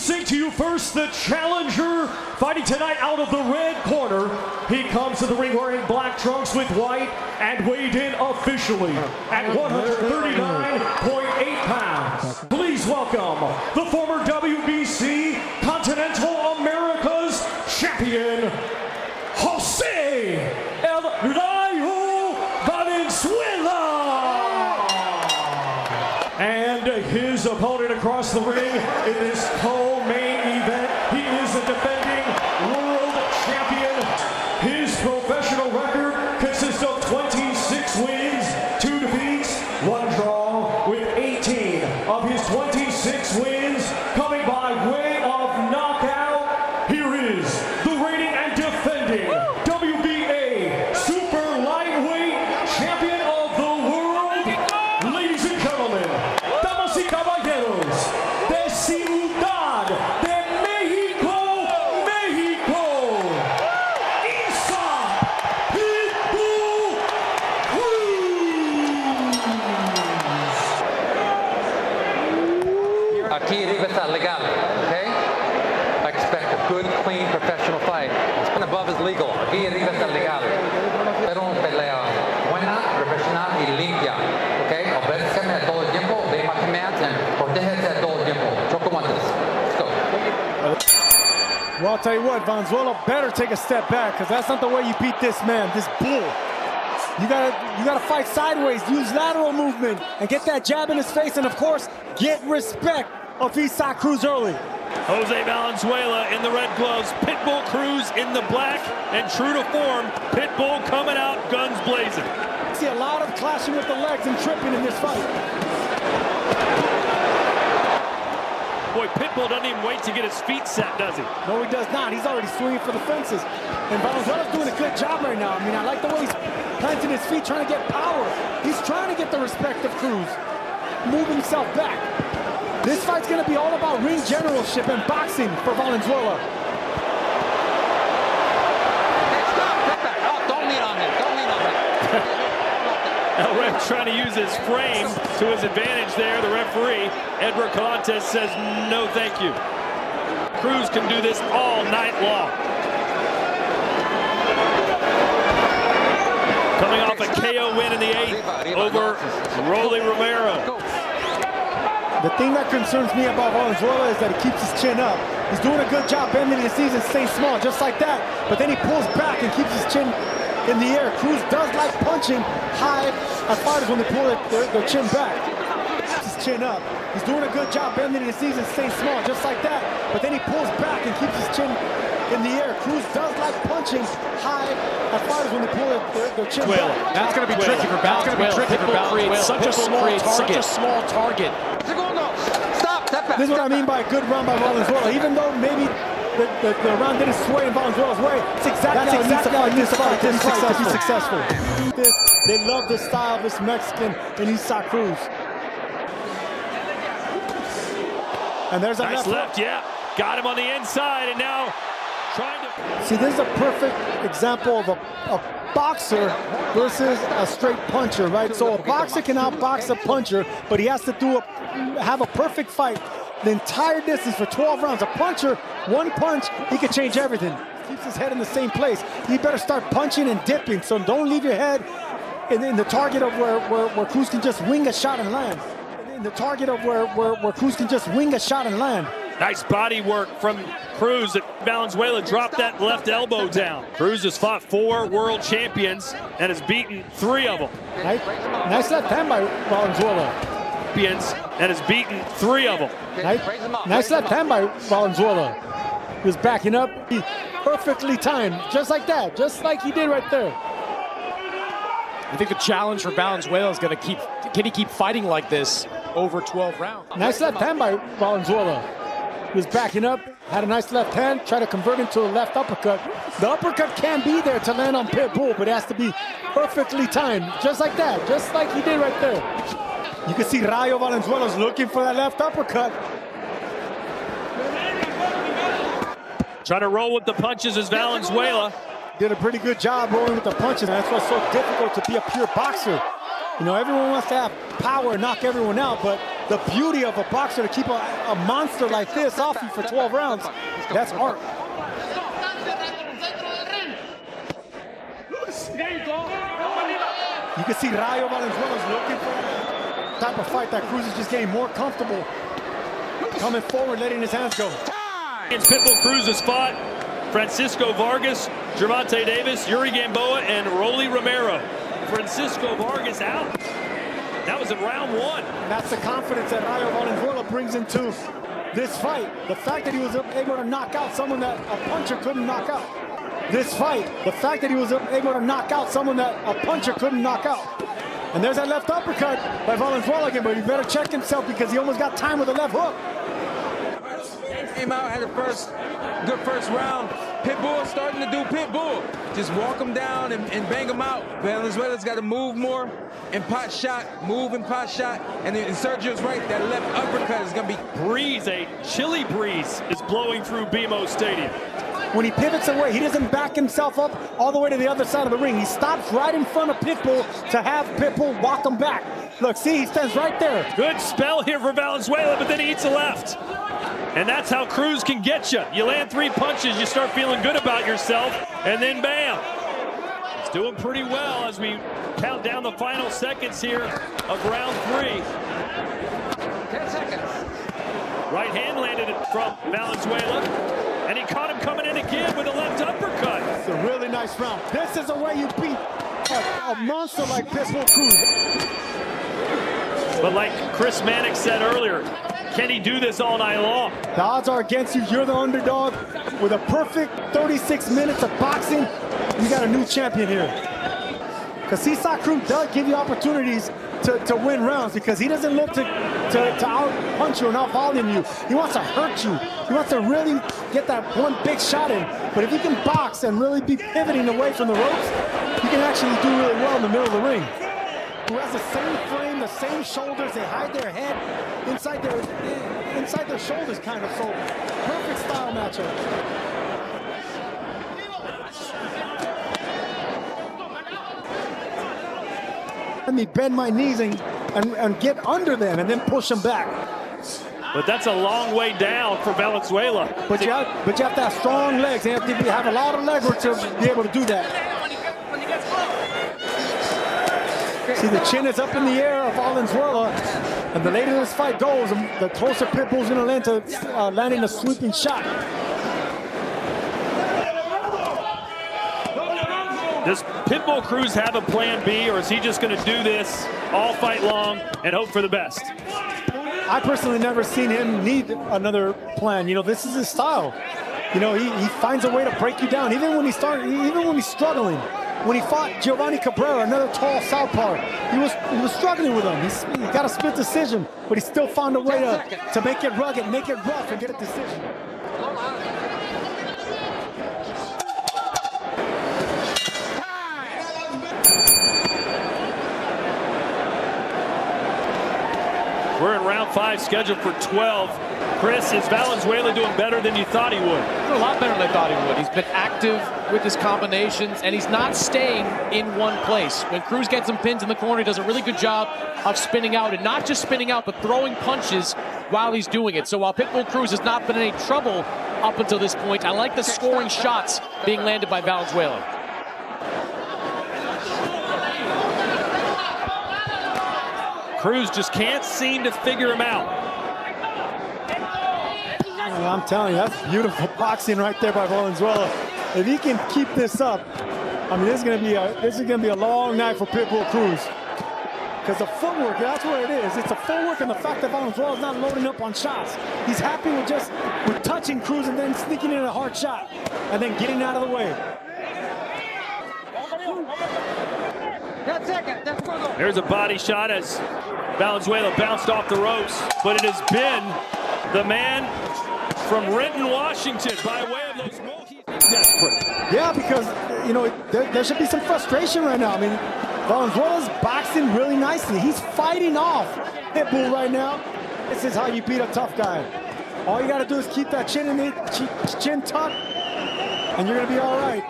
Introducing to you first the challenger, fighting tonight out of the red corner. He comes to the ring wearing black trunks with white and weighed in officially at 139.8 pounds. Please welcome the former WBC Continental America's champion, Jose El Rayo Valenzuela. And his opponent across the ring in this co-main event, he is the defending world champion. His professional record consists of 26 wins, 2 defeats, 1 draw, with 18 of his 26 wins coming by way of knockout. Here is the reigning and defending WBA Super Lightweight Champion of the world, ladies and gentlemen, damas y caballeros, de Ciudad de México, México, Isa Pitbull Cruz. Aquí arriba está legal, okay? I expect a good, clean, professional fight. It's above is legal. Aquí arriba está legal. Pero una pelea buena, profesional y limpia, okay? Obedézcame todo el tiempo, obey my commands, and protégete todo el tiempo. Choco guantes. Let's go. Well, I'll tell you what, Valenzuela better take a step back, because that's not the way you beat this man, this bull. You gotta fight sideways, use lateral movement, and get that jab in his face, and of course, get respect of Isa Cruz early. Jose Valenzuela in the red gloves, Pitbull Cruz in the black, and true to form, Pitbull coming out guns blazing. See a lot of clashing with the legs and tripping in this fight. Boy, Pitbull doesn't even wait to get his feet set, does he? No, he does not. He's already swinging for the fences. And Valenzuela's doing a good job right now. I mean, I like the way he's planting his feet, trying to get power. He's trying to get the respect of Cruz, moving himself back. This fight's going to be all about ring generalship and boxing for Valenzuela. Hey, stop, step back. Oh, don't lean on me, don't lean on me. El Rey trying to use his frame to his advantage there. The referee, Edward Calantes, says no thank you. Cruz can do this all night long. Coming off a KO win in the 8th over Rolly Romero. The thing that concerns me about Valenzuela is that he keeps his chin up. He's doing a good job bending his knees and staying small, just like that. But then he pulls back and keeps his chin in the air. Cruz does like punching high at fighters when they pull their chin back. Keeps his chin up. He's doing a good job bending his knees and staying small, just like that. But then he pulls back and keeps his chin in the air. Cruz does like punching high at fighters when they pull their chin back. That's going to be tricky for Valenzuela. Such a small target. Stop, step back. This is what I mean by a good run by Valenzuela. Even though maybe the round didn't sway in Valenzuela's way, that's exactly how he needs to fight to be successful. They love the style of this Mexican in Isa Cruz. And there's a Nice left, yeah. Got him on the inside, and now trying to... See, this is a perfect example of a boxer versus a straight puncher, right? So a boxer can outbox a puncher, but he has to have a perfect fight the entire distance for 12 rounds. A puncher, one punch, he can change everything. Keeps his head in the same place. You better start punching and dipping, so don't leave your head in the target of where Cruz can just wing a shot and land. In the target of where Cruz can just wing a shot and land. Nice body work from Cruz. Valenzuela dropped that left elbow down. Cruz has fought 4 world champions and has beaten 3 of them. Nice left hand by Valenzuela. Champions and has beaten 3 of them. Nice left hand by Valenzuela. He was backing up. He perfectly timed, just like that, just like he did right there. I think the challenge for Valenzuela is going to can he keep fighting like this over 12 rounds? Nice left hand by Valenzuela. He was backing up, had a nice left hand, tried to convert into a left uppercut. The uppercut can be there to land on Pitbull, but it has to be perfectly timed, just like that, just like he did right there. You can see Rayo Valenzuela's looking for that left uppercut. Trying to roll with the punches is Valenzuela. Did a pretty good job rolling with the punches, and that's what's so difficult to be a pure boxer. You know, everyone wants to have power and knock everyone out, but the beauty of a boxer to keep a monster like this off you for 12 rounds. That's art. You can see Rayo Valenzuela's looking for that type of fight that Cruz is just getting more comfortable coming forward, letting his hands go. Against Pitbull, Cruz has fought Francisco Vargas, Gervonta Davis, Yuri Gamboa, and Rolly Romero. Francisco Vargas out. That was in round 1. And that's the confidence that Rayo Valenzuela brings into this fight. The fact that he was able to knock out someone that a puncher couldn't knock out. This fight, the fact that he was able to knock out someone that a puncher couldn't knock out. And there's that left uppercut by Valenzuela again, but he better check himself because he almost got time with the left hook. Came out, had a good first round. Pitbull starting to do Pitbull. Just walk him down and bang him out. Valenzuela's got to move more and pot shot, move and pot shot. And then Sergio's right, that left uppercut is going to be... Breeze, a chilly breeze is blowing through BMO Stadium. When he pivots away, he doesn't back himself up all the way to the other side of the ring. He stops right in front of Pitbull to have Pitbull walk him back. Look, see, he stands right there. Good spell here for Valenzuela, but then he eats a left. And that's how Cruz can get you. You land 3 punches, you start feeling good about yourself, and then bam. He's doing pretty well as we count down the final seconds here of round 3. 10 seconds. Right hand landed it from Valenzuela, and he caught him coming in again with a left uppercut. It's a really nice round. This is the way you beat a monster like Pitbull Cruz. But like Chris Mannix said earlier, can he do this all night long? The odds are against you. You're the underdog. With a perfect 36 minutes of boxing, you got a new champion here. Because Cesar Cruz does give you opportunities to win rounds because he doesn't look to out-punch you and out-volume you. He wants to hurt you. He wants to really get that one big shot in. But if you can box and really be pivoting away from the ropes, you can actually do really well in the middle of the ring. Who has the same frame, the same shoulders, they hide their head inside their shoulders kind of, so perfect style matchup. Let me bend my knees and get under them and then push them back. But that's a long way down for Valenzuela. But you have to have strong legs. You have to have a lot of legwork to be able to do that. See, the chin is up in the air of Valenzuela, and the later this fight goes, the closer Pitbull's going to land to landing a sweeping shot. Does Pitbull Cruz have a plan B, or is he just going to do this all fight long and hope for the best? I personally never seen him need another plan. You know, this is his style. You know, he finds a way to break you down, even when he's struggling. When he fought Giovanni Cabrera, another tall southpaw, he was struggling with him. He got a split decision, but he still found a way to make it rugged, make it rough, and get a decision. We're in round 5, scheduled for 12. Chris, is Valenzuela doing better than you thought he would? A lot better than I thought he would. He's been active with his combinations, and he's not staying in one place. When Cruz gets some pins in the corner, he does a really good job of spinning out, and not just spinning out, but throwing punches while he's doing it. So while Pitbull Cruz has not been in any trouble up until this point, I like the scoring shots being landed by Valenzuela. Cruz just can't seem to figure him out. And I'm telling you, that's beautiful boxing right there by Valenzuela. If he can keep this up, I mean, this is gonna be a long night for Pitbull Cruz. Because the footwork, that's what it is. It's the footwork and the fact that Valenzuela's not loading up on shots. He's happy with touching Cruz and then sneaking in a hard shot and then getting out of the way. There's a body shot as Valenzuela bounced off the ropes, but it has been the man from Renton, Washington, by way of those Mohawks. Desperate. Yeah, because, you know, there should be some frustration right now. I mean, Valenzuela's boxing really nicely. He's fighting off Pitbull right now. This is how you beat a tough guy. All you got to do is keep that chin tucked, and you're going to be all right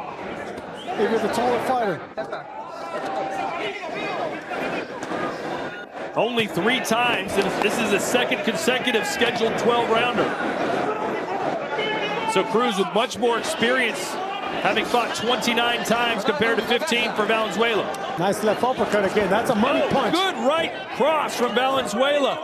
if you're the taller fighter. only 3 times. This is a second consecutive scheduled 12-rounder. So Cruz with much more experience, having fought 29 times compared to 15 for Valenzuela. Nice left uppercut again. That's a money punch. Good right cross from Valenzuela.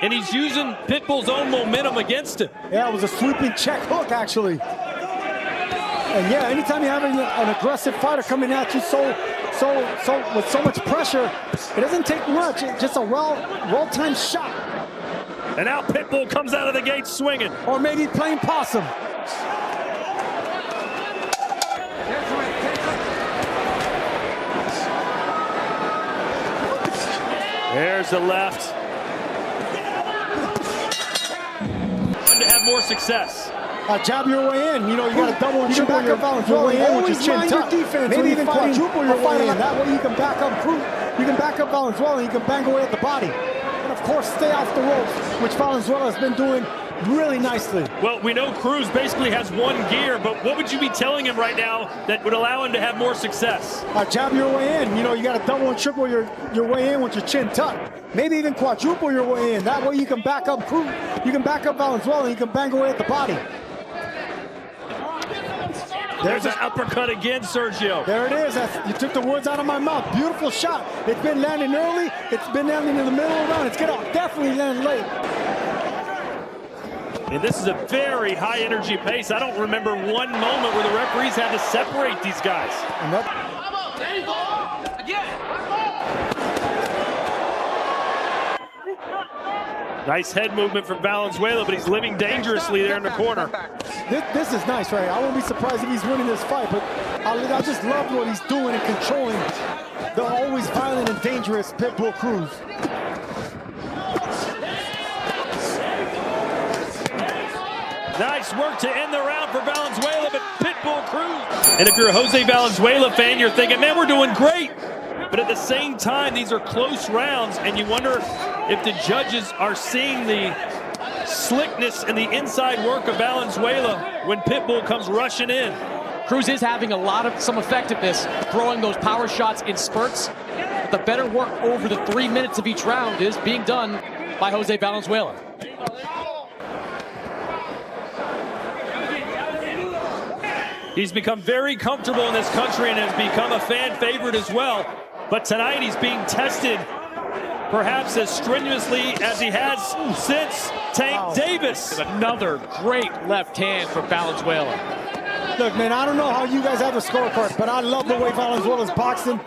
And he's using Pitbull's own momentum against it. Yeah, it was a sweeping check hook, actually. And yeah, anytime you have an aggressive fighter coming at you with so much pressure, it doesn't take much. It's just a well-timed shot. And now Pitbull comes out of the gate swinging. Or maybe playing possum. There's the left. To have more success. Jab your way in. You know, you got to double and triple your way in with your chin tuck. Maybe even quadruple your way in. That way you can back up Cruz. You can back up Valenzuela and you can bang away at the body. And of course, stay off the ropes, which Valenzuela has been doing really nicely. Well, we know Cruz basically has one gear, but what would you be telling him right now that would allow him to have more success? Jab your way in. You know, you got to double and triple your way in with your chin tuck. Maybe even quadruple your way in. That way you can back up Cruz. You can back up Valenzuela and you can bang away at the body. There's an uppercut again, Sergio. There it is. You took the words out of my mouth. Beautiful shot. It's been landing early. It's been landing in the middle of the round. It's going to definitely land late. And this is a very high energy pace. I don't remember one moment where the referees had to separate these guys. Nice head movement from Valenzuela, but he's living dangerously there in the corner. This is nice, right? I won't be surprised if he's winning this fight, but I just love what he's doing and controlling the always violent and dangerous Pitbull Cruz. Nice work to end the round for Valenzuela, but Pitbull Cruz. And if you're a Jose Valenzuela fan, you're thinking, man, we're doing great. But at the same time, these are close rounds, and you wonder if the judges are seeing the slickness and the inside work of Valenzuela when Pitbull comes rushing in. Cruz is having some effectiveness, throwing those power shots in spurts. But the better work over the 3 minutes of each round is being done by Jose Valenzuela. He's become very comfortable in this country and has become a fan favorite as well. But tonight he's being tested perhaps as strenuously as he has since Tank Davis. Another great left hand from Valenzuela. Look, man, I don't know how you guys have the scorecard, but I love the way Valenzuela's boxing.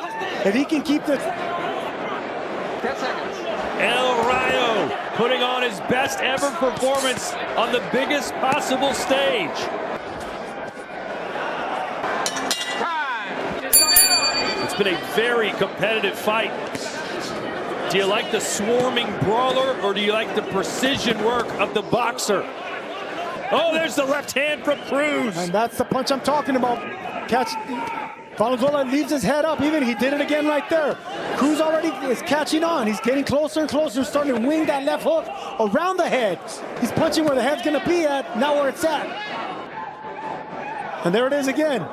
If he can keep this... 10 seconds. El Rayo putting on his best ever performance on the biggest possible stage. It's been a very competitive fight. Do you like the swarming brawler or do you like the precision work of the boxer? Oh, there's the left hand from Cruz. And that's the punch I'm talking about. Valenzuela leaves his head up. Even he did it again right there. Cruz already is catching on. He's getting closer and closer, starting to wing that left hook around the head. He's punching where the head's going to be at, not where it's at. And there it is again.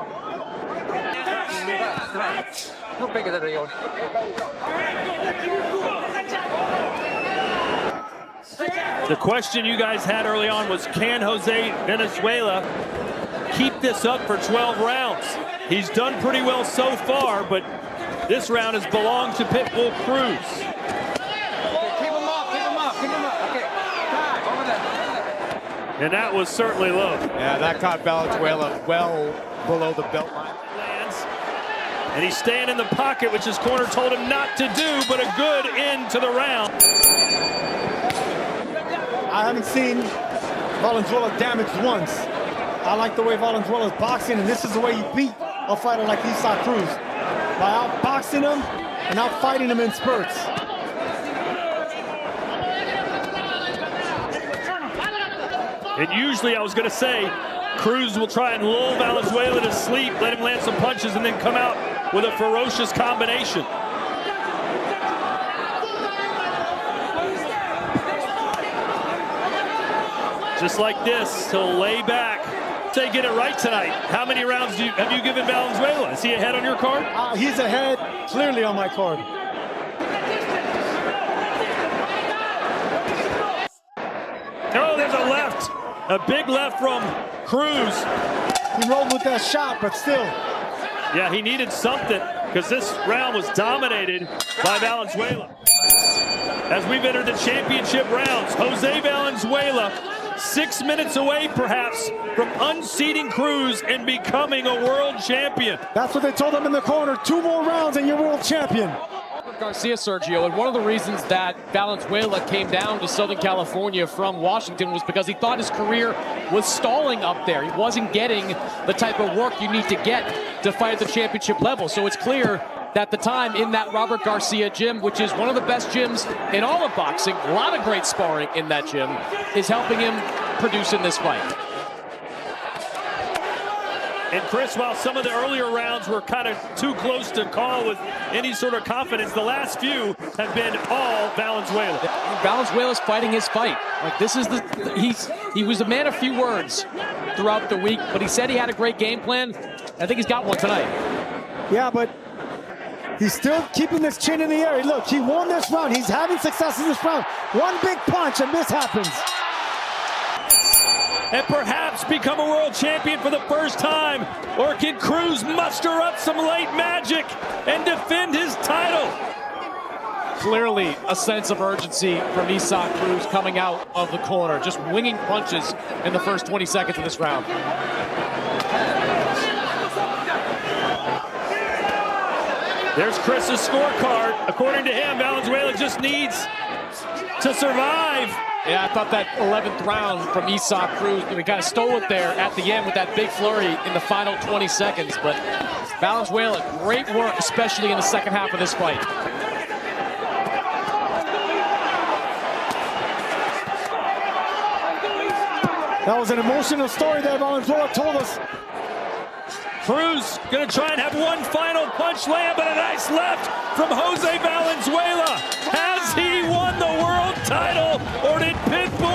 The question you guys had early on was, can Jose Valenzuela keep this up for 12 rounds? He's done pretty well so far, but this round has belonged to Pitbull Cruz. Keep him up. Okay, over there. And that was certainly low. Yeah, that caught Valenzuela well below the belt line. And he's staying in the pocket, which his corner told him not to do, but a good end to the round. I haven't seen Valenzuela damaged once. I like the way Valenzuela's boxing, and this is the way you beat a fighter like Isaac Cruz. By outboxing him and outfighting him in spurts. And usually I was going to say, Cruz will try and lull Valenzuela to sleep, let him land some punches, and then come out with a ferocious combination. Just like this, he'll lay back. Say, get it right tonight. How many rounds have you given Valenzuela? Is he ahead on your card? He's ahead, clearly on my card. Oh, there's a left. A big left from Cruz. He rolled with that shot, but still. Yeah, he needed something because this round was dominated by Valenzuela. As we've entered the championship rounds, Jose Valenzuela 6 minutes away perhaps from unseating Cruz and becoming a world champion. That's what they told him in the corner. 2 more rounds and you're world champion. Garcia, Sergio, and one of the reasons that Valenzuela came down to Southern California from Washington was because he thought his career was stalling up there. He wasn't getting the type of work you need to get to fight at the championship level. So it's clear that the time in that Robert Garcia gym, which is one of the best gyms in all of boxing, a lot of great sparring in that gym, is helping him produce in this fight. And Chris, while some of the earlier rounds were kind of too close to call with any sort of confidence, the last few have been all Valenzuela. Valenzuela's fighting his fight. Like this is he was a man of few words throughout the week, but he said he had a great game plan. I think he's got one tonight. Yeah, but he's still keeping this chin in the air. Look, he won this round. He's having success in this round. One big punch and this happens. And perhaps become a world champion for the first time? Or can Cruz muster up some late magic and defend his title? Clearly a sense of urgency from Isaac Cruz coming out of the corner, just winging punches in the first 20 seconds of this round. There's Chris's scorecard. According to him, Valenzuela just needs to survive. Yeah, I thought that 11th round from Isaac Cruz, we kind of stole it there at the end with that big flurry in the final 20 seconds. But Valenzuela, great work, especially in the second half of this fight. That was an emotional story that Valenzuela told us. Cruz gonna try and have one final punch land, but a nice left from Jose Valenzuela. Has he won the world title, or did Pitbull